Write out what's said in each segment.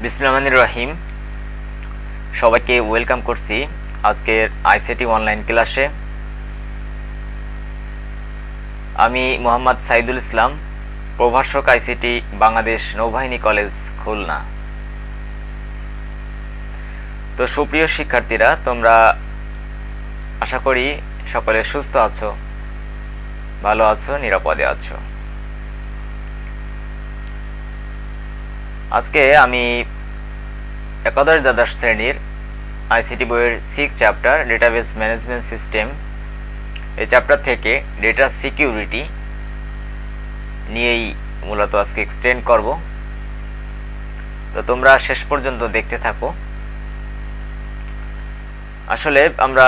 বিসমিল্লাহির রহিম। সবাইকে ওয়েলকাম করছি আজকের আইসিটি অনলাইন ক্লাসে। আমি মোহাম্মদ সাইদুল ইসলাম, প্রভাষক আইসিটি, বাংলাদেশ নৌবাহিনী কলেজ, খুলনা। তো সুপ্রিয় শিক্ষার্থীরা, তোমরা আশা করি সকলে সুস্থ আছো, ভালো আছো, নিরাপদে আছো। আজকে আমি একাদশ দ্বাদশ শ্রেণীর আইসিটি বইয়ের 6 চ্যাপ্টার ডেটাবেস ম্যানেজমেন্ট সিস্টেম, এই চ্যাপ্টার থেকে ডেটা সিকিউরিটি নিয়েই মূলত আজকে এক্সটেন্ড করব। তো তোমরা শেষ পর্যন্ত দেখতে থাকো। আসলে আমরা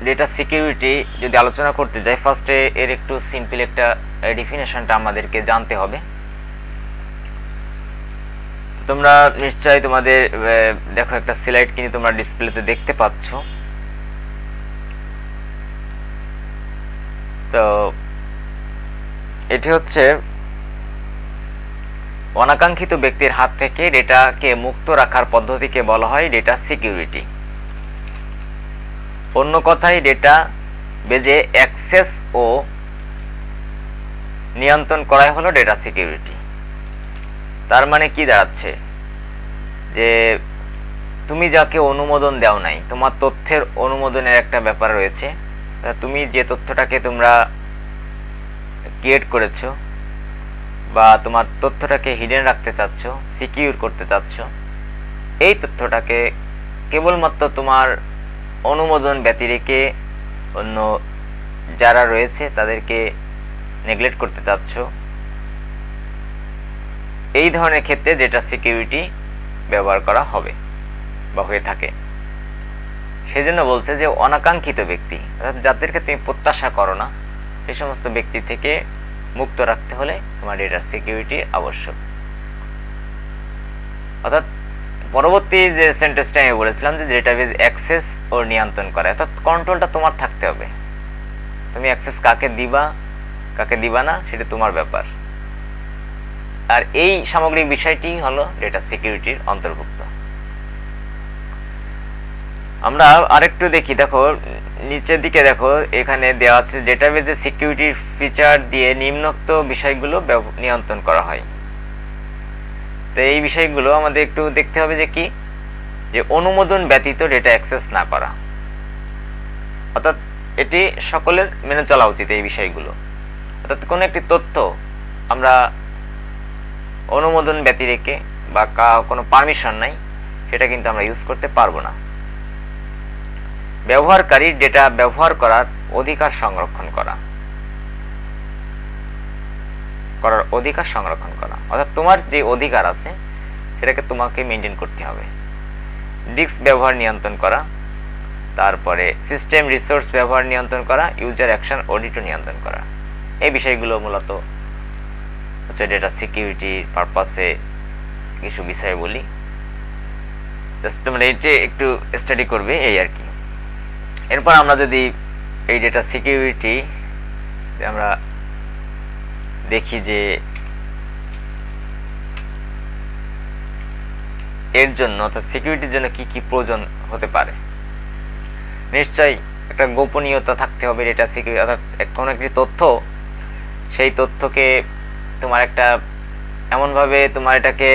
ডেটা সিকিউরিটি যদি আলোচনা করতে যাই, ফার্স্টে এর একটু সিম্পল একটা ডেফিনেশনটা আমাদেরকে জানতে হবে। তোমরা নিশ্চয়ই তোমাদের দেখো একটা স্লাইড কিন্তু তোমরা ডিসপ্লেতে দেখতে পাচ্ছ। তো এটি হচ্ছে অনাকাঙ্ক্ষিত ব্যক্তির হাত থেকে ডেটাকে মুক্ত রাখার পদ্ধতিকে বলা হয় ডেটা সিকিউরিটি। অন্য কথায় ডেটা বেজে অ্যাক্সেস ও নিয়ন্ত্রণ করাই হলো ডেটা সিকিউরিটি। তার মানে কি দাঁড়াচ্ছে, যে তুমি যাকে অনুমোদন দাও নাই, তোমার তথ্যের অনুমোদনের একটা ব্যাপার রয়েছে। তুমি যে তথ্যটাকে তোমরা ক্রিয়েট করেছো বা তোমার তথ্যটাকে হিডেন রাখতে চাচ্ছ, সিকিউর করতে চাচ্ছ, এই তথ্যটাকে কেবলমাত্র তোমার অনুমোদন ব্যতি রেখে অন্য যারা রয়েছে তাদেরকে নেগলেক্ট করতে চাচ্ছ, এই ধরনের ক্ষেত্রে ডেটা সিকিউরিটি ব্যবহার করা হবে বা হয়ে থাকে। সেজন্য বলছে যে অনাকাঙ্ক্ষিত ব্যক্তি, অর্থাৎ যাদেরকে তুমি প্রত্যাশা করো না, সেই সমস্ত ব্যক্তি থেকে মুক্ত রাখতে হলে তোমার ডেটা সিকিউরিটি আবশ্যক। অর্থাৎ পরবর্তী যে সেন্টেন্সটা আমি বলেছিলাম যে ডেটাবেজ অ্যাক্সেস ও নিয়ন্ত্রণ করে, অর্থাৎ কন্ট্রোলটা তোমার থাকতে হবে। তুমি অ্যাক্সেস কাকে দিবা কাকে দিবা না সেটা তোমার ব্যাপার। আর এই সামগ্রিক বিষয়টি হলো ডেটা সিকিউরিটির অন্তর্ভুক্ত। আমরা আরেকটু দেখি, দেখো নিচের দিকে দেখো, এখানে দেওয়া আছে ডেটাবেজে সিকিউরিটির ফিচার দিয়ে নিম্নোক্ত বিষয়গুলো নিয়ন্ত্রণ করা হয়। তো এই বিষয়গুলো আমাদের একটু দেখতে হবে যে কি, যে অনুমোদন ব্যতীত ডেটা অ্যাক্সেস না করা, অর্থাৎ এটি সকলের মেনে চলা উচিত এই বিষয়গুলো। অর্থাৎ কোনো একটি তথ্য আমরা অনুমোদন ব্যতি রেখে বা কোনো পারমিশন নাই, সেটা কিন্তু আমরা ইউজ করতে পারবো না। ব্যবহারকারীর ডেটা ব্যবহার করার অধিকার সংরক্ষণ করা, অর্থাৎ তোমার যে অধিকার আছে সেটাকে তোমাকে মেনটেন করতে হবে। ডিস্ক ব্যবহার নিয়ন্ত্রণ করা, তারপরে সিস্টেম রিসোর্স ব্যবহার নিয়ন্ত্রণ করা, ইউজার অ্যাকশন অডিটও নিয়ন্ত্রণ করা, এই বিষয়গুলো মূলত হচ্ছে ডেটা সিকিউরিটির পারপাসে কিছু বিষয় বলি। জাস্ট তোমরা এইটা একটু স্টাডি করবে, এই আর কি। এরপর আমরা যদি এই ডেটা সিকিউরিটি আমরা দেখি যে এর জন্য, অর্থাৎ সিকিউরিটির জন্য কি কি প্রয়োজন হতে পারে। নিশ্চয়ই একটা গোপনীয়তা থাকতে হবে ডেটা সিকিউরিটি, অর্থাৎ কোনো একটি তথ্য, সেই তথ্যকে তোমার একটা এমনভাবে তোমার এটাকে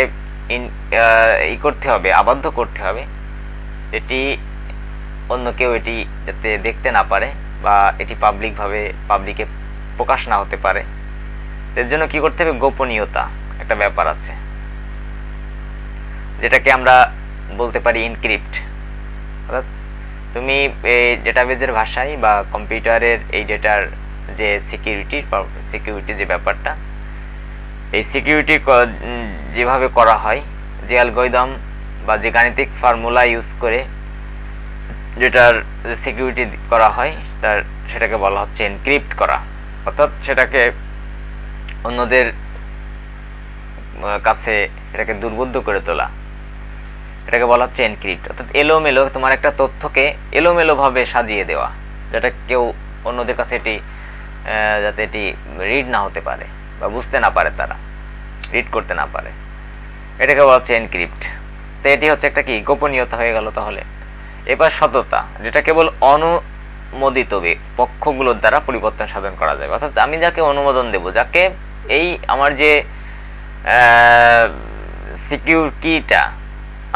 করতে হবে, আবদ্ধ করতে হবে, এটি অন্য কেউ এটি যাতে দেখতে না পারে বা এটি পাবলিকে প্রকাশ না হতে পারে। এর জন্য কি করতে হবে, গোপনীয়তা একটা ব্যাপার আছে, যেটাকে আমরা বলতে পারি এনক্রিপ্ট। অর্থাৎ তুমি এই ডেটাবেজের ভাষায় বা কম্পিউটারের এই ডেটার যে সিকিউরিটি যে ব্যাপারটা, এই সিকিউরিটি যেভাবে করা হয়, যে অ্যালগরিদম বা যে গাণিতিক ফর্মুলা ইউজ করে যেটার সিকিউরিটি করা হয়, সেটাকে বলা হচ্ছে এনক্রিপ্ট করা। অর্থাৎ সেটাকে অন্যদের কাছে এটাকে দুর্বোধ্য করে তোলা, এটাকে বলা হচ্ছে এনক্রিপ্ট। অর্থাৎ এলোমেলো তোমার একটা তথ্যকে এলোমেলোভাবে সাজিয়ে দেওয়া, যেটা কেউ অন্যদের কাছে এটি যাতে এটি রিড না হতে পারে বা বুঝতে না পারে, তারা রিড করতে না পারে, এটাকে বলা হচ্ছে এনক্রিপ্ট। তো এটি হচ্ছে একটা কি গোপনীয়তা হয়ে গেল। তাহলে এবার সততা, যেটা কেবল অনুমোদিত পক্ষগুলোর দ্বারা পরিবর্তন সাধন করা যাবে। অর্থাৎ আমি যাকে অনুমোদন দেব, যাকে এই আমার যে সিকিউর কিটা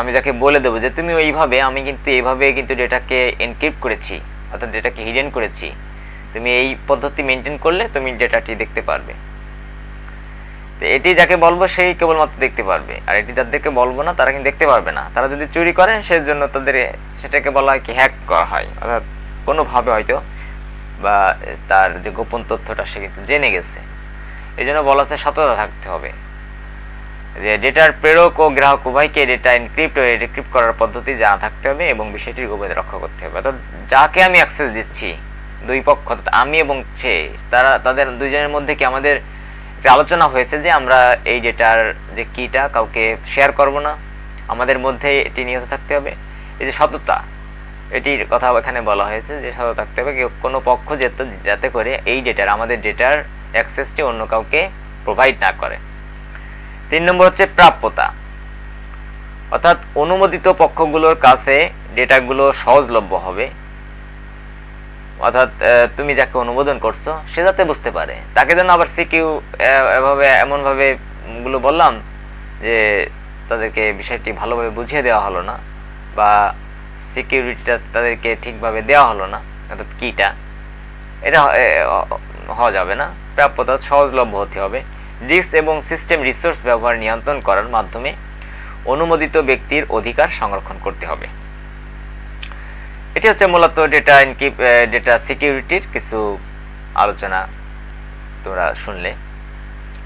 আমি যাকে বলে দেবো যে তুমি ওইভাবে, আমি কিন্তু এইভাবে কিন্তু ডেটাকে এনক্রিপ্ট করেছি, অর্থাৎ ডেটাকে হিডেন করেছি, তুমি এই পদ্ধতি মেনটেন করলে তুমি ডেটাটি দেখতে পারবে। তো এটি যাকে বলবো সেই কেবলমাত্র দেখতে পারবে, আর এটি যাদেরকে বলবো না তারা কিন্তু দেখতে পারবে না। তারা যদি চুরি করে সেজন্য তাদের সেটাকে বলা হয় কি হ্যাক করা হয়, অর্থাৎ কোনোভাবে হয়তো বা তার যে গোপন তথ্যটা সে কিন্তু জেনে গেছে। এই জন্য বলা হচ্ছে সততা থাকতে হবে, যে ডেটার প্রেরক ও গ্রাহক উভয়কে ডেটা এনক্রিপ্ট ও ডিক্রিপ্ট করার পদ্ধতি জানা থাকতে হবে এবং বিষয়টির গোপনীয়তা রক্ষা করতে হবে। অর্থাৎ যাকে আমি অ্যাক্সেস দিচ্ছি, দুই পক্ষ অর্থাৎ আমি এবং সে, তাদের দুইজনের মধ্যে কি আমাদের আলোচনা হয়েছে যে আমরা এই ডেটার যে কিটা কাউকে শেয়ার করব না, আমাদের মধ্যে এটি নিয়ত থাকতে হবে। এই যে সততা, এটির কথা এখানে বলা হয়েছে যে সততা থাকতে হবে, কোনো পক্ষ যাতে করে এই ডেটার, আমাদের ডেটার অ্যাক্সেসটি অন্য কাউকে প্রোভাইড না করে। 3 নম্বর হচ্ছে প্রাপ্যতা, অর্থাৎ অনুমোদিত পক্ষগুলোর কাছে ডেটাগুলো সহজলভ্য হবে। অর্থাৎ তুমি যাকে অনুমোদন করছো সে যাতে বুঝতে পারে, তাকে যেন আবার সিকিউ এমনভাবে গুলো বললাম যে তাদেরকে বিষয়টি ভালোভাবে বুঝিয়ে দেওয়া হলো না, বা সিকিউরিটিটা তাদেরকে ঠিকভাবে দেওয়া হলো না, অর্থাৎ কিটা, এটা হওয়া যাবে না। প্রাপ্যতা সহজলভ্য হতে হবে। ডিস্ক এবং সিস্টেম রিসোর্স ব্যবহার নিয়ন্ত্রণ করার মাধ্যমে অনুমোদিত ব্যক্তির অধিকার সংরক্ষণ করতে হবে। এটি হচ্ছে মূলত ডেটা সিকিউরিটির কিছু আলোচনা তোমরা শুনলে।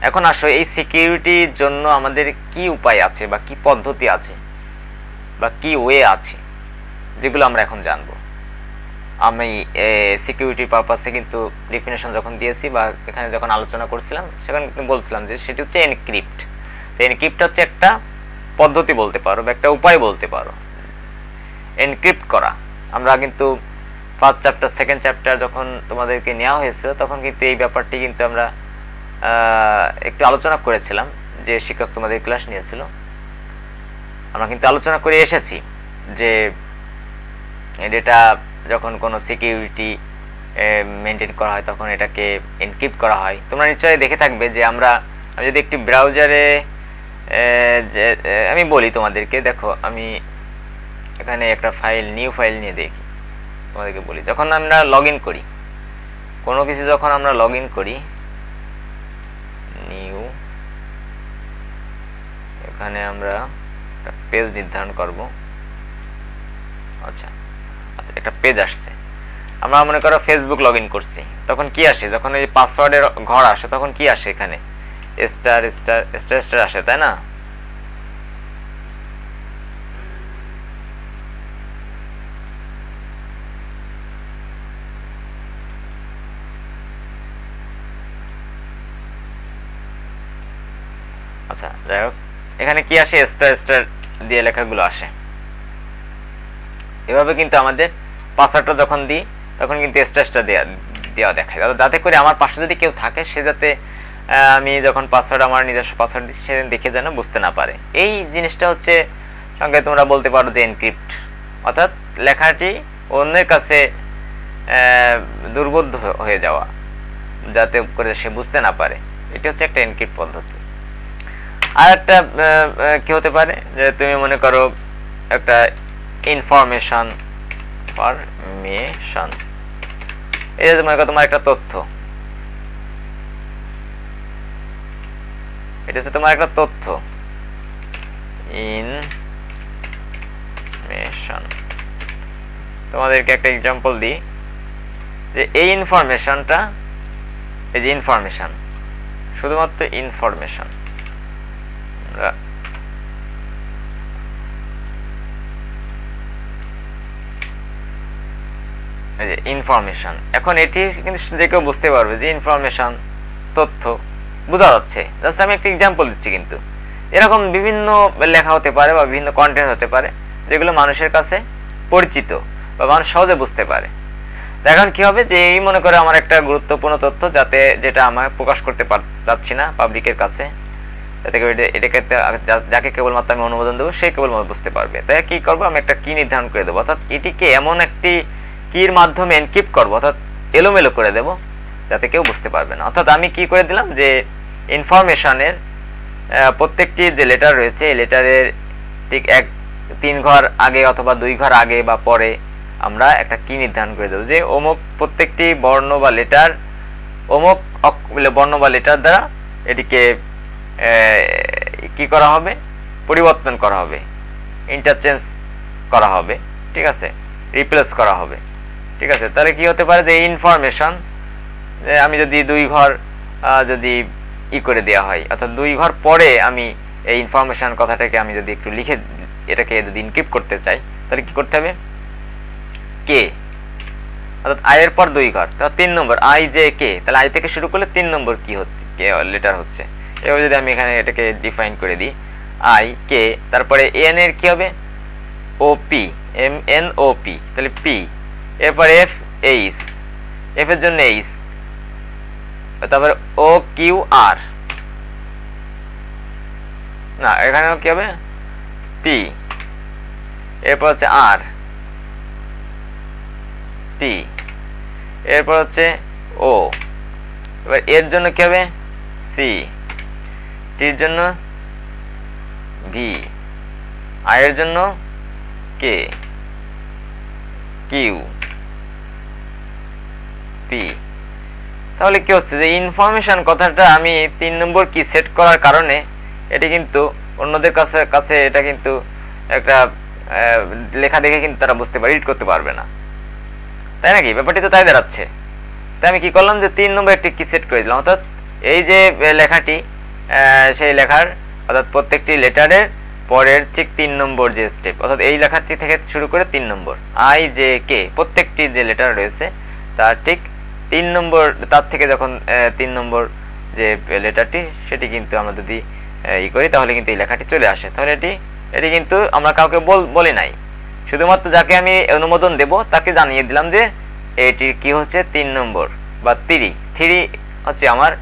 এখন আসো এই সিকিউরিটির জন্য আমাদের কি উপায় আছে বা কি পদ্ধতি আছে বা কি ওয়ে আছে, যেগুলো আমরা এখন জানবো। আমি সিকিউরিটি পারপাসে কিন্তু ডেফিনেশন যখন দিয়েছি বা এখানে যখন আলোচনা করছিলাম সেখানে বলছিলাম যে সেটি হচ্ছে এনক্রিপ্ট। এনক্রিপ্ট হচ্ছে একটা পদ্ধতি বলতে পারো বা একটা উপায় বলতে পারো এনক্রিপ্ট করা। আমরা কিন্তু ফার্স্ট চ্যাপ্টার সেকেন্ড চ্যাপ্টার যখন তোমাদেরকে নেওয়া হয়েছিল তখন কিন্তু এই ব্যাপারটি কিন্তু আমরা একটু আলোচনা করেছিলাম, যে শিক্ষক তোমাদের ক্লাস নিয়েছিল। আমরা কিন্তু আলোচনা করে এসেছি যে ডেটা যখন কোনো সিকিউরিটি মেনটেন করা হয় তখন এটাকে এনক্রিপ্ট করা হয়। তোমরা নিশ্চয়ই দেখে থাকবে যে আমি যদি একটি ব্রাউজারে আমি বলি তোমাদেরকে, দেখো আমি এখানে একটা নিউ ফাইল নিয়ে দেখি, তোমাদেরকে বলি। যখন আমরা লগ ইন করি কোনো কিছু, যখন আমরা লগ ইন করি নিউ, এখানে আমরা একটা পেজ নির্ধারণ করব। আচ্ছা, একটা পেজ আসছে। আমরা মনে করো ফেসবুক লগ ইন করছি, তখন কি আসে? যখন এই পাসওয়ার্ডের ঘর আসে তখন কি আসে? এখানে স্টার স্টার স্টার স্টার আসে, তাই না? আচ্ছা, যাই হোক, এখানে কি আসে? স্টার স্টার দিয়ে লেখাগুলো আসে। এভাবে কিন্তু আমাদের পাসওয়ার্ডটা যখন দিই তখন কিন্তু স্টার স্টার দেওয়া দেখায়, যাতে করে আমার পাশে যদি কেউ থাকে সে যাতে আমি যখন পাসওয়ার্ড, আমার নিজস্ব পাসওয়ার্ড দিচ্ছি, সে দেখে যেন বুঝতে না পারে। এই জিনিসটা হচ্ছে সঙ্গে তোমরা বলতে পারো যে এনক্রিপ্ট, অর্থাৎ লেখাটি অন্যের কাছে দুর্বোধ্য হয়ে যাওয়া, যাতে করে সে বুঝতে না পারে। এটি হচ্ছে একটা এনক্রিপ্ট পদ্ধতি। আর একটা কি হতে পারে, যে তুমি মনে করো একটা ইনফরমেশন, এই যে মনে করো তোমার একটা তথ্য, এটা হচ্ছে তোমার একটা তথ্য, ইনফরমেশন। তোমাদেরকে একটা এক্সাম্পল দিই, যে এই ইনফরমেশনটা, এই যে ইনফরমেশন, শুধুমাত্র ইনফরমেশন, ইনফরমেশন। এখন এটি কিন্তু যে কেউ বুঝতে পারবে যে ইনফরমেশন, তথ্য বোঝা যাচ্ছে। জাস্ট আমি একটা এক্সাম্পল দিচ্ছি, কিন্তু এরকম বিভিন্ন লেখা হতে পারে বা বিভিন্ন কন্টেন্ট হতে পারে যেগুলো মানুষের কাছে পরিচিত বা মানুষ সহজে বুঝতে পারে। এখন কি হবে, যে এই মনে করে আমার একটা গুরুত্বপূর্ণ তথ্য যেটা আমার প্রকাশ করতে চাচ্ছি না পাবলিকের কাছে, যাতে করে এটাকে যাকে কেবলমাত্র আমি অনুমোদন দেবো সে কেবলমাত্র বুঝতে পারবে। তাই কি করবো, আমি একটা কি নির্ধারণ করে দেবো, অর্থাৎ এটিকে এমন একটি কির মাধ্যমে এনক্রিপ্ট করবো, অর্থাৎ এলোমেলো করে দেবো যাতে কেউ বুঝতে পারবে না। অর্থাৎ আমি কি করে দিলাম যে ইনফরমেশনের প্রত্যেকটি যে লেটার রয়েছে এই লেটারের ঠিক 3 ঘর আগে অথবা 2 ঘর আগে বা পরে আমরা একটা কি নির্ধারণ করে দেবো যে অমুক প্রত্যেকটি বর্ণ বা লেটার অমুক বর্ণ বা লেটার দ্বারা এটিকে কি করা হবে, পরিবর্তন করা হবে, ইন্টারচেঞ্জ করা হবে, ঠিক আছে, রিপ্লেস করা হবে, ঠিক আছে। তাহলে কি হতে পারে যে এই ইনফরমেশন আমি যদি 2 ঘর যদি করে দেওয়া হয়, অর্থাৎ 2 ঘর পরে আমি এই ইনফরমেশন কথাটাকে আমি যদি একটু লিখে এটাকে যদি ইনক্রিপ্ট করতে চাই তাহলে কি করতে হবে, কে, অর্থাৎ আই এর পর 2 ঘর, তাহলে 3 নম্বর আই জে কে, তাহলে আই থেকে শুরু করলে 3 নম্বর কি হচ্ছে, কে লেটার হচ্ছে। এবার যদি আমি এখানে এটাকে ডিফাইন করে দিই আই কে, তারপরে এন এর কি হবে O P, M N O P, তাহলে পি, এরপর এফ এইচ, এফ এর জন্য এইচ, তারপরে ও কিউ আর, না এখানেও কি হবে পি, এরপর হচ্ছে আর টি, এরপর হচ্ছে ও, এবার এর জন্য কি হবে সি, টির জন্য ভি, আই এর জন্য কে, কিউ, পি। তাহলে কি হচ্ছে যে ইনফরমেশন কথাটা আমি 3 নম্বর কি সেট করার কারণে এটি কিন্তু অন্যদের কাছে এটা কিন্তু একটা লেখা দেখে কিন্তু তারা বুঝতে পারে, রিড করতে পারবে না, তাই নাকি? ব্যাপারটি তো তাই দাঁড়াচ্ছে। তাই আমি কি করলাম যে 3 নম্বর একটি কি সেট করে দিলাম, অর্থাৎ এই যে লেখাটি সেই লেখার অর্থাৎ প্রত্যেকটি লেটারের পরের ঠিক 3 নম্বর যে স্টেপ, অর্থাৎ এই লেখাটি থেকে শুরু করে 3 নম্বর আই জে কে প্রত্যেকটি যে লেটার রয়েছে তার ঠিক 3 নম্বর, তার থেকে যখন 3 নম্বর যে লেটারটি সেটি কিন্তু আমরা যদি করি তাহলে কিন্তু এই লেখাটি চলে আসে। তাহলে এটি কিন্তু আমরা কাউকে বলি নাই, শুধুমাত্র যাকে আমি অনুমোদন দেব তাকে জানিয়ে দিলাম যে এটির কি হচ্ছে 3 নম্বর বা 3 হচ্ছে আমার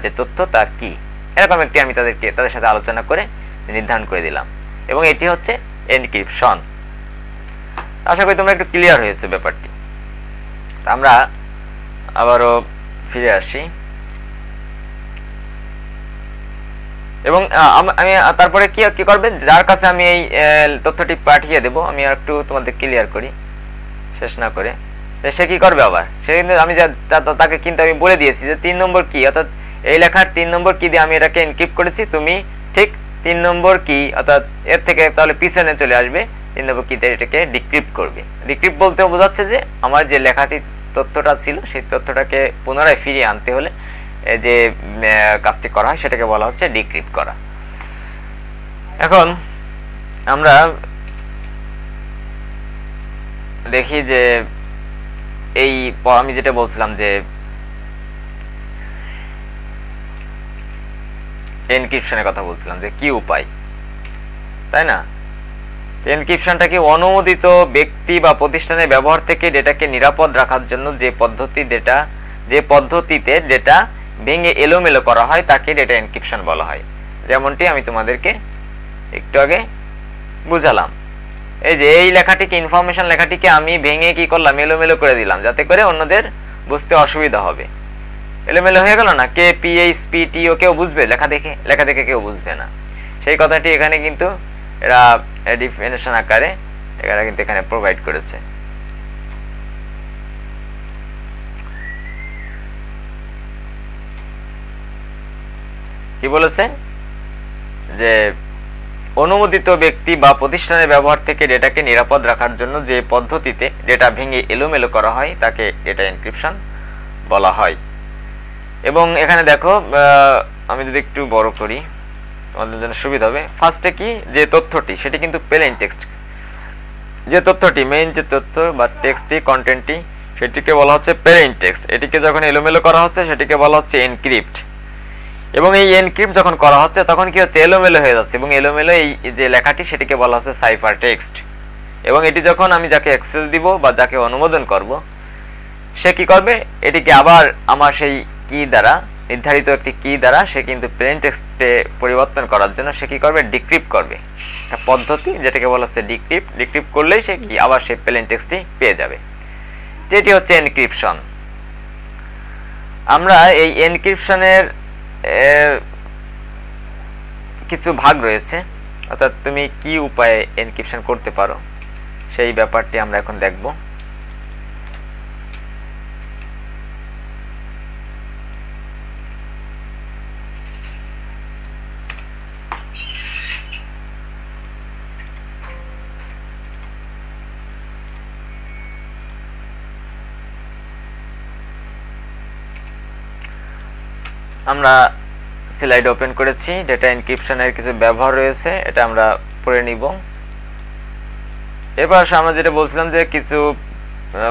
যে তথ্য তার কি, এরকম একটি আমি তাদের সাথে আলোচনা করে নির্ধারণ করে দিলাম, এবং এটি হচ্ছে এনক্রিপশন। আশা করি তোমরা একটু ক্লিয়ার হয়েছে ব্যাপারটি। আমরা আবারও ফিরে আসি এবং আমি তারপরে কি করবে, যার কাছে আমি এই তথ্যটি পাঠিয়ে দেব, আমি আর একটু তোমাদের ক্লিয়ার করি শেষ না করে, সে কি করবে আবার, সে কিন্তু আমি তাকে কিন্তু আমি বলে দিয়েছি যে 3 নম্বর কি, অর্থাৎ এই লেখার 3 নম্বর কি দিয়ে আমি এটাকে এনক্রিপ্ট করেছি, তুমি ঠিক 3 নম্বর কি অর্থাৎ এর থেকে তাহলে পিছনে চলে আসবে 3 নম্বর কিতে এটাকে ডিক্রিপ্ট করবে। ডিক্রিপ্ট বলতে বোঝাচ্ছে যে আমার যে লেখাটি তথ্যটা ছিল সেই তথ্যটাকে পুনরায় ফিরিয়ে আনতে হলে যে কাজটি করা হয় সেটাকে বলা হচ্ছে ডিক্রিপ্ট করা। এখন আমরা দেখি যে এই আমি যেটা বলছিলাম যে এনক্রিপশনের কথা বলছিলাম যে কি উপায়, তাই না? এনক্রিপশনটা কি অনুমোদিত ব্যক্তি বা প্রতিষ্ঠানের ব্যবহার থেকে ডেটাকে নিরাপদ রাখার জন্য যে পদ্ধতিতে ডেটা ভেঙে এলোমেলো করা হয় তাকে ডেটা এনক্রিপশন বলা হয়। যেমনটি আমি তোমাদেরকে একটু আগে বুঝালাম, এই যে এই লেখাটিকে ইনফরমেশন লেখাটিকে আমি ভেঙে কি করলাম, এলোমেলো করে দিলাম যাতে করে অন্যদের বুঝতে অসুবিধা হবে। এলোমেলো হয়ে গেল না, K P H P T ও কেউ বুঝবে, লেখা দেখে কেউ বুঝবে না, সেই কথাটি এখানে কিন্তু এরা ডেফিনিশন আকারে এরা কিন্তু এখানে প্রোভাইড করেছে। কি বলেছে যে অনুমোদিত ব্যক্তি বা প্রতিষ্ঠানের ব্যবহার থেকে ডেটাকে নিরাপদ রাখার জন্য যে পদ্ধতিতে ডেটা ভেঙে এলোমেলো করা হয় তাকে ডেটা এনক্রিপশন বলা হয়। এবং এখানে দেখো আমি যদি একটু বড় করি তোমাদের জন্য সুবিধা হবে, ফার্স্টে কি যে তথ্যটি সেটি কিন্তু প্লেন টেক্সট, যে তথ্যটি মেইন যে তথ্য বা টেক্সটটি কন্টেন্টটি সেটিকে বলা হচ্ছে প্লেন টেক্সট। এটিকে যখন এলোমেলো করা হচ্ছে সেটিকে বলা হচ্ছে এনক্রিপ্ট। এবং এই এনক্রিপ্ট যখন করা হচ্ছে তখন কি হচ্ছে, এলোমেলো হয়ে যাচ্ছে, এবং এলোমেলো এই যে লেখাটি সেটিকে বলা হচ্ছে সাইফার টেক্সট। এবং এটি যখন আমি যাকে অ্যাক্সেস দিব বা যাকে অনুমোদন করব সে কি করবে, এটিকে আবার আমার সেই কি দ্বারা নির্ধারিত একটি কি দ্বারা সে কিন্তু প্লেন টেক্সটে পরিবর্তন করার জন্য সে কি করবে, ডিক্রিপ্ট করবে। একটা পদ্ধতি যেটাকে বলা হচ্ছে ডিক্রিপ্ট করলেই সে কি আবার সে প্লেন টেক্সটটি পেয়ে যাবে। এটি হচ্ছে এনক্রিপশন। আমরা এই এনক্রিপশনের কিছু ভাগ রয়েছে, অর্থাৎ তুমি কি উপায়ে এনক্রিপশন করতে পারো সেই ব্যাপারটি আমরা এখন দেখব। আমরা স্লাইড ওপেন করেছি, ডেটা এনক্রিপশনের কিছু ব্যবহার রয়েছে, এটা আমরা পড়ে নিব। এবার আমরা যেটা বলছিলাম যে কিছু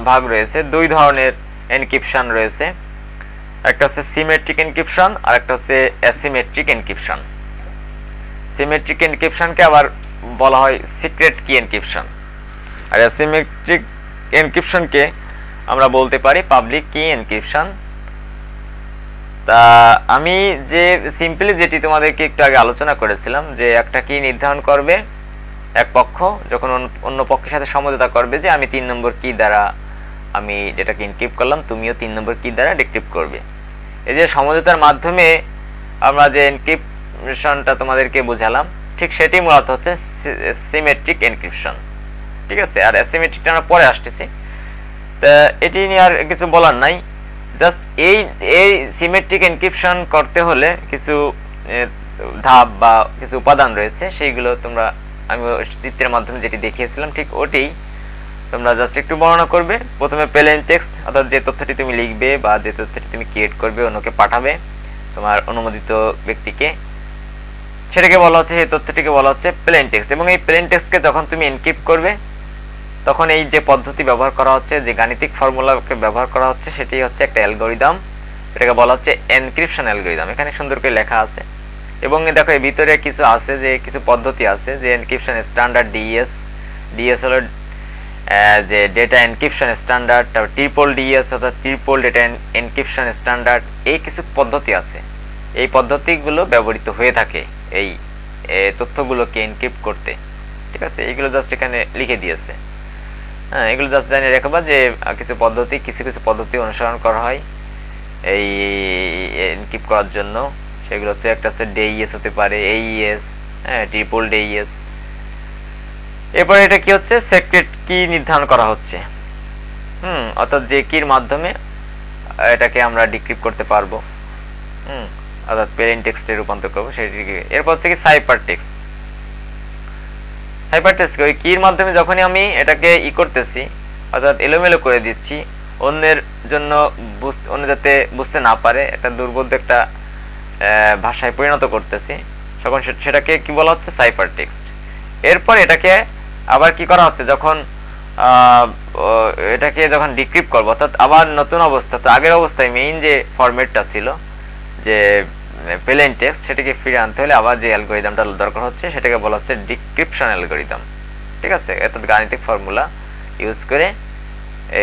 ভাগ রয়েছে, দুই ধরনের এনক্রিপশন রয়েছে, একটা হচ্ছে সিমেট্রিক এনক্রিপশন আর একটা হচ্ছে অ্যাসিমেট্রিক এনক্রিপশন। সিমেট্রিক এনক্রিপশনকে আবার বলা হয় সিক্রেট কি এনক্রিপশন, আর অ্যাসিমেট্রিক এনক্রিপশনকে আমরা বলতে পারি পাবলিক কি এনক্রিপশন। তা আমি যে সিম্পলি যেটি তোমাদেরকে একটু আগে আলোচনা করেছিলাম যে একটা কি নির্ধারণ করবে এক পক্ষ, যখন অন্য পক্ষের সাথে সমঝোতা করবে যে আমি 3 নম্বর কি দ্বারা আমি ডেটাকে এনক্রিপ্ট করলাম, তুমিও 3 নম্বর কি দ্বারা ডিক্রিপ্ট করবে। এই যে সমঝোতার মাধ্যমে আমরা যে এনক্রিপশনটা তোমাদেরকে বোঝালাম, ঠিক সেটি মূলত হচ্ছে সিমেট্রিক এনক্রিপশন, ঠিক আছে। আর অ্যাসিমেট্রিকটা আমরা পরে আসতেছি, তা এটি নিয়ে আর কিছু বলার নাই। জাস্ট এই সিমেট্রিক এনক্রিপশন করতে হলে কিছু ধাপ বা কিছু উপাদান রয়েছে, সেইগুলো তোমরা আমি চিত্রের মাধ্যমে যেটি দেখিয়েছিলাম ঠিক ওটি তোমরা জাস্ট একটু বর্ণনা করবে। প্রথমে প্লেন টেক্সট, অর্থাৎ যে তথ্যটি তুমি লিখবে বা যে তথ্যটি তুমি ক্রিয়েট করবে অন্যকে পাঠাবে তোমার অনুমোদিত ব্যক্তিকে, সেটাকে বলা হচ্ছে, সেই তথ্যটিকে বলা হচ্ছে প্লেন টেক্সট। এবং এই প্লেন টেক্সটকে যখন তুমি এনক্রিপ্ট করবে তখন এই যে পদ্ধতি ব্যবহার করা হচ্ছে, যে গাণিতিক ফর্মুলাকে ব্যবহার করা হচ্ছে, সেটি হচ্ছে একটা অ্যালগরিদম, এটাকে বলা হচ্ছে এনক্রিপশন অ্যালগরিদম। এখানে সুন্দর করে লেখা আছে এবং দেখো এর ভিতরে কিছু আছে, যে কিছু পদ্ধতি আছে, যে এনক্রিপশন স্ট্যান্ডার্ড ডিএস হলো যে ডেটা এনক্রিপশন স্ট্যান্ডার্ড, তারপর ট্রিপল ডিএস অর্থাৎ ট্রিপল ডেটা এনক্রিপশন স্ট্যান্ডার্ড, এই কিছু পদ্ধতি আছে। এই পদ্ধতিগুলো ব্যবহৃত হয়ে থাকে এই তথ্যগুলোকে এনক্রিপ্ট করতে, ঠিক আছে। এইগুলো জাস্ট এখানে লিখে দিয়েছে, হ্যাঁ, এগুলো জাস্ট জানিয়ে রাখবা যে কিছু পদ্ধতি অনুসরণ করা হয় এই এনক্রিপ্ট করার জন্য। সেগুলো হচ্ছে একটা হচ্ছে ডিইএস হতে পারে, এইএস, হ্যাঁ, ট্রিপল ডিইএস। এরপরে এটা কি হচ্ছে, সিক্রেট কি নির্ধারণ করা হচ্ছে, অর্থাৎ যে কির মাধ্যমে এটাকে আমরা ডিক্রিপ্ট করতে পারবো, অর্থাৎ প্লেন টেক্সটে রূপান্তর করবো সেটিকে। এরপর হচ্ছে কি সাইফার টেক্সট। সাইফার টেক্সট ওই কির মাধ্যমে যখনই আমি এটাকে করতেছি, অর্থাৎ এলোমেলো করে দিচ্ছি অন্যের জন্য, অন্য যাতে বুঝতে না পারে, একটা দুর্বোধ্য একটা ভাষায় পরিণত করতেছি, তখন সেটাকে কি বলা হচ্ছে, সাইফার টেক্সট। এরপর এটাকে আবার কি করা হচ্ছে, যখন এটাকে যখন ডিক্রিপ্ট করবো, অর্থাৎ আবার নতুন অবস্থা, তো আগের অবস্থায় মেইন যে ফরম্যাটটা ছিল যে প্লেন টেক্সট, সেটাকে ফিরে আনতে হলে আবার যে অ্যালগরিদমটা দরকার হচ্ছে সেটাকে বলা হচ্ছে ডিক্রিপশন অ্যালগরিদম, ঠিক আছে। অর্থাৎ গাণিতিক ফর্মুলা ইউজ করে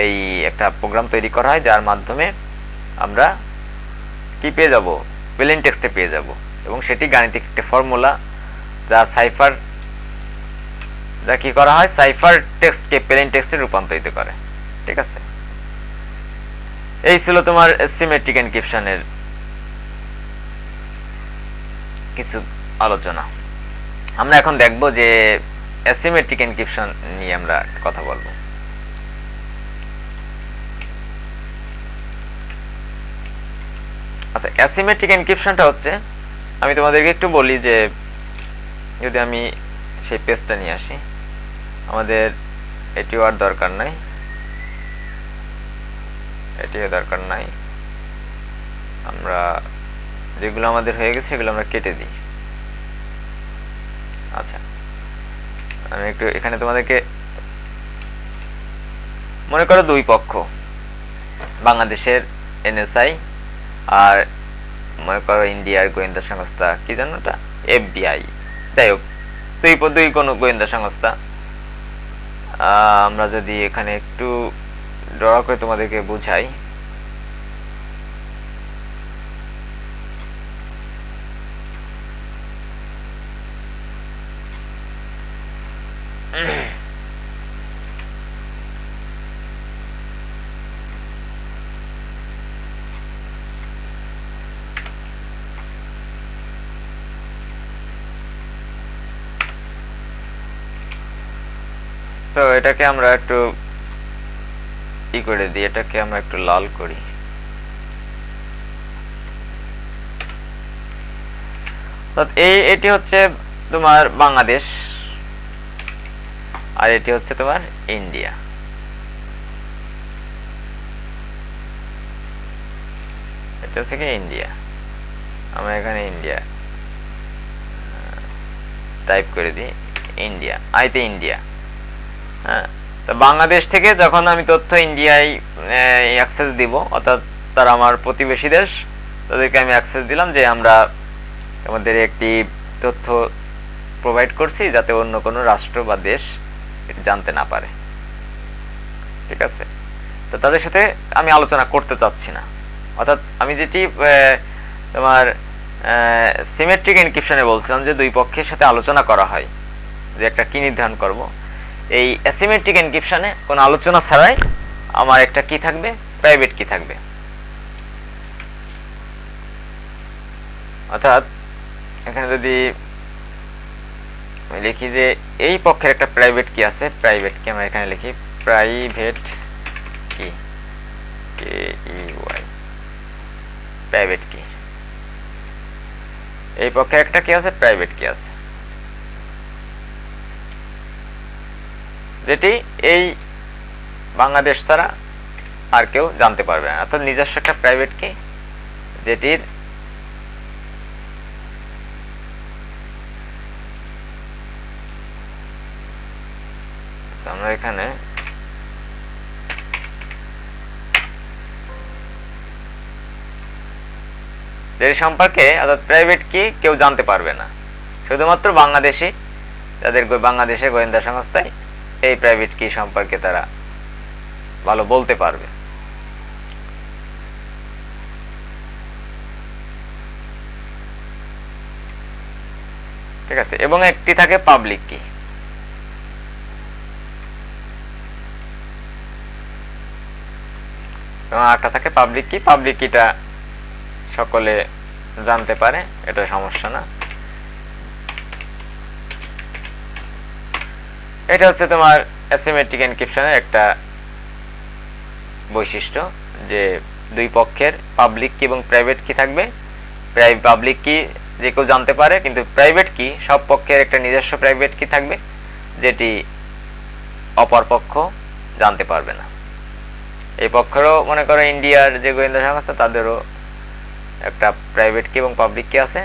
এই একটা প্রোগ্রাম তৈরি করা হয়, যার মাধ্যমে আমরা কি পেয়ে যাব, প্লেন টেক্সটে পেয়ে যাব। এবং সেটি গাণিতিক একটা ফর্মুলা যা কি করা হয়, সাইফার টেক্সটকে প্লেন টেক্সটে রূপান্তরিত করে, ঠিক আছে। এই ছিল তোমার সিমেট্রিক এনক্রিপশনের কিছু আলোচনা। আমরা এখন দেখব যে অ্যাসিমেট্রিক এনক্রিপশন নিয়ে আমরা কথা বলবো। আচ্ছা, অ্যাসিমেট্রিক এনক্রিপশনটা হচ্ছে, আমি তোমাদেরকে একটু বলি যে যদি আমি সেই পেজটা নিয়ে আসি, আমাদের এটিও আর দরকার নাই, এটিও দরকার নাই, আমরা যেগুলো আমাদের হয়ে গেছে সেগুলো আমরা কেটে দিই। আচ্ছা, আমি একটু এখানে তোমাদেরকে, মনে করো দুই পক্ষ, বাংলাদেশের এনএসআই আর মনে করো ইন্ডিয়ার গোয়েন্দা সংস্থা, কি জানো ওটা, এফবিআই, যাই হোক, দুই কোনো গোয়েন্দা সংস্থা। আমরা যদি এখানে একটু ড্র করে তোমাদেরকে বুঝাই, তো এটাকে আমরা একটু ই করে দিই, এটাকে আমরা একটু লাল করি। এটি হচ্ছে তোমার বাংলাদেশ, আর এটি হচ্ছে তোমার ইন্ডিয়া। এটা হচ্ছে কি ইন্ডিয়া, আমরা এখানে ইন্ডিয়া টাইপ করে দিই, ইন্ডিয়া, আইতে ইন্ডিয়া। হ্যাঁ, তো বাংলাদেশ থেকে যখন আমি তথ্য ইন্ডিয়ায় অ্যাক্সেস দিব, অর্থাৎ তারা আমার প্রতিবেশী দেশ, তাদেরকে আমি অ্যাক্সেস দিলাম যে আমরা আমাদের একটি তথ্য প্রোভাইড করছি যাতে অন্য কোনো রাষ্ট্র বা দেশ এটা জানতে না পারে। ঠিক আছে, তো তাদের সাথে আমি আলোচনা করতে চাচ্ছি না। অর্থাৎ আমি যেটি তোমার সিমেট্রিক এনক্রিপশনে বলছিলাম যে দুই পক্ষের সাথে আলোচনা করা হয় যে একটা কি নির্ধারণ করব, এই অ্যাসিমেট্রিক এনক্রিপশনে কোনো আলোচনা ছাড়াই আমার একটা কি থাকবে, প্রাইভেট কি থাকবে। অর্থাৎ এখানে যদি আমি লিখি যে এই পক্ষের একটা প্রাইভেট কি আছে, প্রাইভেট কি আমরা এখানে লিখি প্রাইভেট কি, কে ই ওয়াই, প্রাইভেট কি, এই পক্ষে একটা কি আছে, প্রাইভেট কি আছে, যেটি এই বাংলাদেশ ছাড়া আর কেউ জানতে পারবে না। অর্থাৎ নিজস্ব একটা প্রাইভেট কি, যেটির আমরা এখানে এর সম্পর্কে, অর্থাৎ প্রাইভেট কি কেউ জানতে পারবে না, শুধুমাত্র বাংলাদেশি, তাদের বাংলাদেশের গোয়েন্দা সংস্থায় এই প্রাইভেট কি সম্পর্কে তারা ভালো বলতে পারবে। ঠিক আছে, এবং একটি থাকে পাবলিক কি। এবং একটা থাকে পাবলিক কি, পাবলিক কিটা সকলে জানতে পারে, এটা সমস্যা না। এটা হচ্ছে তোমার অ্যাসিমেট্রিক এনক্রিপশনের একটা বৈশিষ্ট্য, যে দুই পক্ষের পাবলিক কি এবং প্রাইভেট কি থাকবে। পাবলিক কি যে কেউ জানতে পারে, কিন্তু প্রাইভেট কি সব পক্ষের একটা নিজস্ব প্রাইভেট কি থাকবে, যেটি অপর পক্ষ জানতে পারবে না। এই পক্ষেরও মনে করো ইন্ডিয়ার যে গোয়েন্দা সংস্থা, তাদেরও একটা প্রাইভেট কি এবং পাবলিক কি আছে।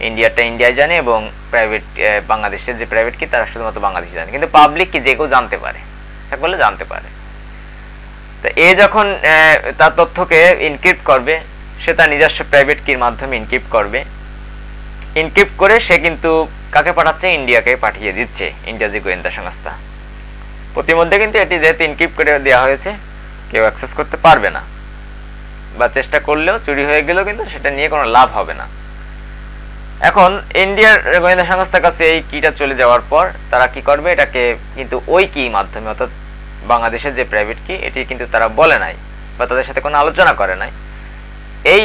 ইন্ডিয়ারটা ইন্ডিয়ায় জানে এবং প্রাইভেট বাংলাদেশের যে প্রাইভেট কি তারা শুধুমাত্র বাংলাদেশে জানে, কিন্তু পাবলিক কি যে কেউ জানতে পারে, সকলে জানতে পারে। তো এ যখন তার তথ্যকে ইনক্রিপ্ট করবে, সে তার নিজস্ব প্রাইভেট কির মাধ্যমে ইনক্রিপ্ট করবে। ইনক্রিপ্ট করে সে কিন্তু কাকে পাঠাচ্ছে, ইন্ডিয়াকে পাঠিয়ে দিচ্ছে, ইন্ডিয়া যে গোয়েন্দা সংস্থা। প্রতিমধ্যে কিন্তু এটি যেহেতু ইনক্রিপ্ট করে দেওয়া হয়েছে, কেউ অ্যাক্সেস করতে পারবে না, বা চেষ্টা করলেও চুরি হয়ে গেলেও কিন্তু সেটা নিয়ে কোনো লাভ হবে না। এখন ইন্ডিয়ার গোয়েন্দা সংস্থার কাছে এই কিটা চলে যাওয়ার পর তারা কি করবে, এটাকে কিন্তু ওই কি মাধ্যমে, অর্থাৎ বাংলাদেশের যে প্রাইভেট কি, এটি কিন্তু তারা বলে নাই বা তাদের সাথে কোনো আলোচনা করে নাই। এই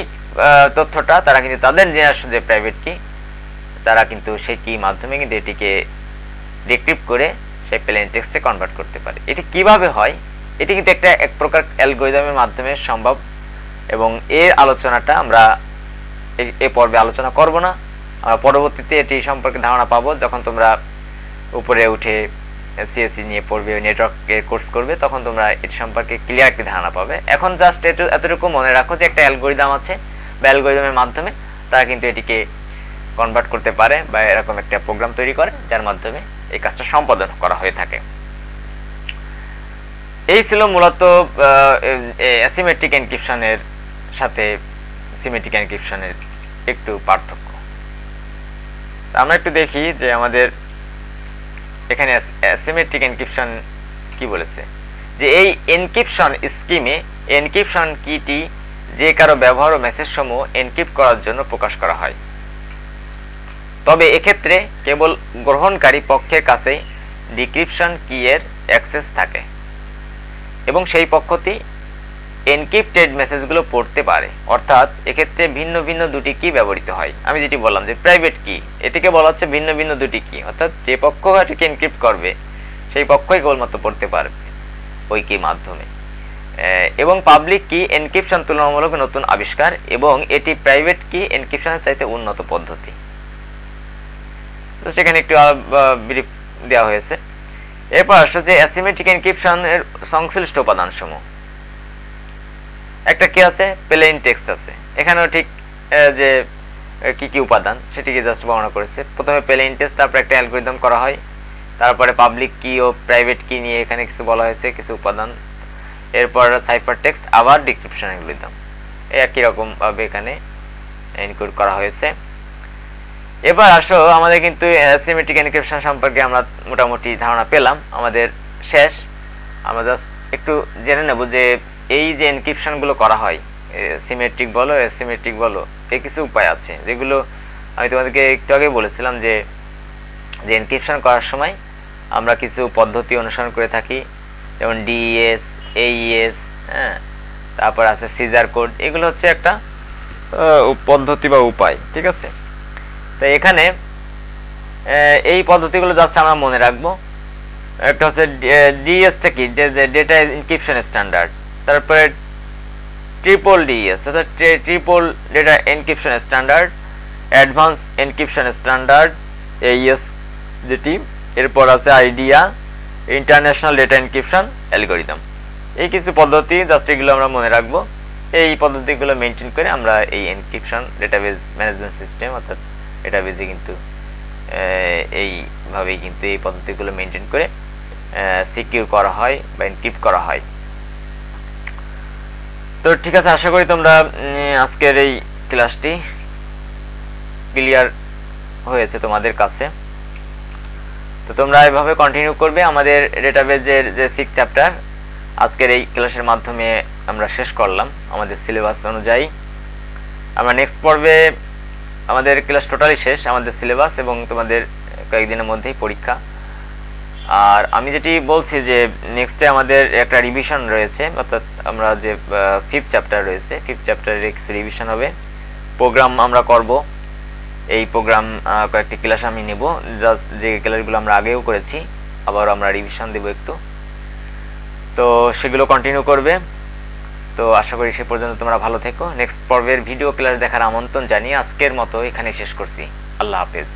তথ্যটা তারা কিন্তু তাদের নিজস্ব যে প্রাইভেট কি, তারা কিন্তু সেই কি মাধ্যমে কিন্তু এটিকে ডিক্রিপ্ট করে সেই প্লেন টেক্সটে কনভার্ট করতে পারে। এটি কিভাবে হয়, এটি কিন্তু একটা এক প্রকার অ্যালগরিদমের মাধ্যমে সম্ভব, এবং এর আলোচনাটা আমরা এই পর্বে আলোচনা করব না। আমরা পরবর্তীতে এটি সম্পর্কে ধারণা পাবো যখন তোমরা উপরে উঠে সিএসসি নিয়ে পড়বে, নেটওয়ার্কের কোর্স করবে, তখন তোমরা এটি সম্পর্কে ক্লিয়ার একটি ধারণা পাবে। এখন জাস্ট এতটুকু মনে রাখো যে একটা অ্যালগরিদম আছে, বা অ্যালগরিদমের মাধ্যমে তারা কিন্তু এটিকে কনভার্ট করতে পারে, বা এরকম একটা প্রোগ্রাম তৈরি করে যার মাধ্যমে এই কাজটা সম্পাদন করা হয়ে থাকে। এই ছিল মূলত অ্যাসিমেট্রিক এনক্রিপশনের সাথে সিমেট্রিক এনক্রিপশনের একটু পার্থক্য। আমরা একটু দেখি যে আমাদের এখানে অ্যাসিমেট্রিক এনক্রিপশন কি বলেছে, যে এই এনক্রিপশন স্কিমে এনক্রিপশন কিটি যে কারো ব্যবহার ও মেসেজ সমূহ এনক্রিপ্ট করার জন্য প্রকাশ করা হয়। তবে এক্ষেত্রে কেবল গ্রহণকারী পক্ষের কাছেই ডিক্রিপশন কি এর অ্যাক্সেস থাকে এবং সেই পক্ষটি এনক্রিপ্টেড মেসেজগুলো পড়তে পারে। অর্থাৎ এক্ষেত্রে ভিন্ন ভিন্ন দুটি কি ব্যবহৃত হয়। আমি যেটি বললাম যে প্রাইভেট কি, এটিকে বলা হচ্ছে ভিন্ন ভিন্ন দুটি কি, অর্থাৎ যে পক্ষ এটিকে এনক্রিপ্ট করবে সেই পক্ষই কেবলমাত্র পড়তে পারবে ওই কি মাধ্যমে। এবং পাবলিক কি এনক্রিপশন তুলনামূলক নতুন আবিষ্কার এবং এটি প্রাইভেট কি এনক্রিপশনের চাইতে উন্নত পদ্ধতি। তো সেখানে একটু ব্রিফ দেওয়া হয়েছে। এরপর আসলে যে অ্যাসিমেট্রিক এনক্রিপশনের সংশ্লিষ্ট উপাদানসমূহ, একটা কি আছে প্লেইন টেক্সট আছে, এখানেও ঠিক যে কি কি উপাদান সেটিকে জাস্ট বর্ণনা করেছে। প্রথমে প্লেইন টেক্সট, তারপর একটা অ্যালগরিদম করা হয়, তারপরে পাবলিক কি ও প্রাইভেট কি নিয়ে এখানে কিছু বলা হয়েছে, কিছু উপাদান। এরপর সাইফার টেক্সট, আবার ডিক্রিপশন অ্যালগরিদম, এই একই রকম ভাবে এখানে এনকোড করা হয়েছে। এবার আসো আমাদের কিন্তু অ্যাসিমেট্রিক এনক্রিপশন সম্পর্কে আমরা মোটামুটি ধারণা পেলাম। আমাদের শেষ, আমরা জাস্ট একটু জেনে নেব যে এই যে এনক্রিপশনগুলো করা হয়, সিমেট্রিক বলো অ্যাসিমেট্রিক বলো, এই কিছু উপায় আছে যেগুলো আমি তোমাদেরকে একটু আগে বলেছিলাম যে এনক্রিপশন করার সময় আমরা কিছু পদ্ধতি অনুসরণ করে থাকি, যেমন ডিএস, এইএস, হ্যাঁ, তারপর আছে সিজার কোড। এগুলো হচ্ছে একটা পদ্ধতি বা উপায়, ঠিক আছে। তো এখানে এই পদ্ধতিগুলো জাস্ট আমরা মনে রাখবো। একটা হচ্ছে ডিএসটা কি, ডেটা এনক্রিপশন স্ট্যান্ডার্ড, তারপরে ট্রিপল ডিএস অর্থাৎ triple data encryption standard, advance encryption standard এইএস যেটি, এরপর আছে idea, international data encryption algorithm. এই কিছু পদ্ধতি জাস্ট এগুলো আমরা মনে রাখবো। এই পদ্ধতিগুলো মেনটেন করে আমরা এই এনক্রিপশন ডেটাবেজ ম্যানেজমেন্ট সিস্টেম অর্থাৎ ডেটাবেজে কিন্তু এইভাবেই কিন্তু এই পদ্ধতিগুলো মেনটেন করে সিকিউর করা হয় বা এনক্রিপ্ট করা হয়। তো ঠিক আছে, আশা করি তোমরা আজকের এই ক্লাসটি ক্লিয়ার হয়েছে তোমাদের কাছে। তো তোমরা এভাবে কন্টিনিউ করবে। আমাদের ডেটাবেজের যে 6 চ্যাপ্টার আজকের এই ক্লাসের মাধ্যমে আমরা শেষ করলাম আমাদের সিলেবাস অনুযায়ী। আমরা নেক্সট পর্বে আমাদের ক্লাস টোটালি শেষ, আমাদের সিলেবাস, এবং তোমাদের কয়েকদিনের মধ্যেই পরীক্ষা। আর আমি যেটি বলছি যে নেক্সটে আমাদের একটা রিভিশন রয়েছে, অর্থাৎ আমরা যে 5th চ্যাপ্টার রয়েছে, 5th চ্যাপ্টারের কিছু রিভিশন হবে, প্রোগ্রাম আমরা করব। এই প্রোগ্রাম কয়েকটি ক্লাস আমি নেব, জাস্ট যে ক্লাসগুলো আমরা আগেও করেছি আবার আমরা রিভিশন দেব একটু, তো সেগুলো কন্টিনিউ করবে। তো আশা করি সে পর্যন্ত তোমরা ভালো থেকো। নেক্সট পর্বের ভিডিও ক্লাস দেখার আমন্ত্রণ জানিয়ে আজকের মতো এখানে শেষ করছি। আল্লাহ হাফেজ।